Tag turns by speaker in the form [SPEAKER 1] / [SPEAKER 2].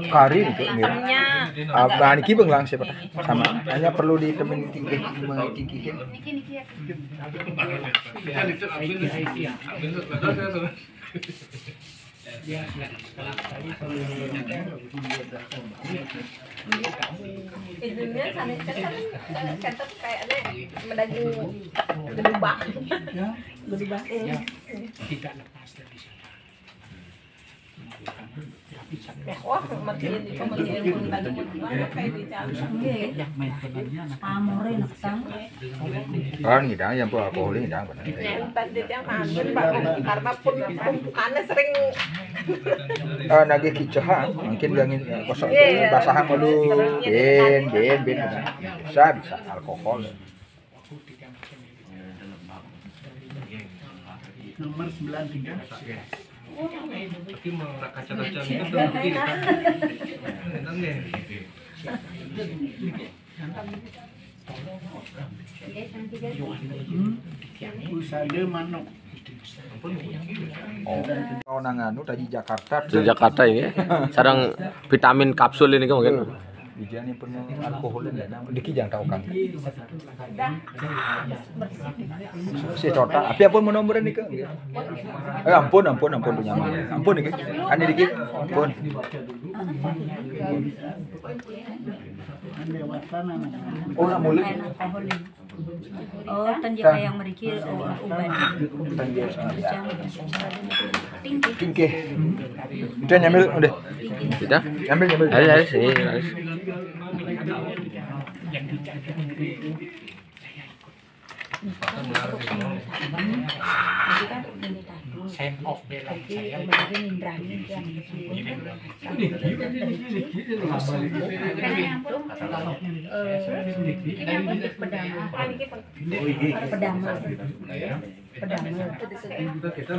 [SPEAKER 1] Kari itu bahan iki benglang siapa sama hanya perlu ditemen tingkih tingkihin
[SPEAKER 2] Hidungnya sana kan kayaknya mendaging gedubak. Gedubak.
[SPEAKER 3] Tidak lepas dari sana.
[SPEAKER 2] Wah, matiin di pemeliharaan pun tadi gimana kayak dicari.
[SPEAKER 4] Amore naktang.
[SPEAKER 1] kan ngidang yang buat alkohol ngidang benar
[SPEAKER 2] Tadi yang kangen Pak karena pun tumpukannya sering
[SPEAKER 1] nage kicahan mungkin gangin kosong basahan malu ben bisa alkohol
[SPEAKER 3] Nomor 93.
[SPEAKER 5] Tapi mau kaca-kaca itu udah begini kan. Enaknya.
[SPEAKER 3] Usada manuk.
[SPEAKER 1] oh nanganu tadi Jakarta
[SPEAKER 6] Di Jakarta ini sarang vitamin kapsul ini kan mungkin.
[SPEAKER 1] Bijian yang penuh alkohol dan diki jangan tahu kan si tota tapi apa mau nomornya nih kan ampun punya ampun nih kan ini dikit ampun oh nak mulai
[SPEAKER 4] Oh, tanjak yang meriki uban.
[SPEAKER 1] tingkih udah nyambil udah
[SPEAKER 6] Sudah?
[SPEAKER 1] nyambil
[SPEAKER 6] Harus sini, harus.
[SPEAKER 3] Sign off bela saya.
[SPEAKER 5] Kita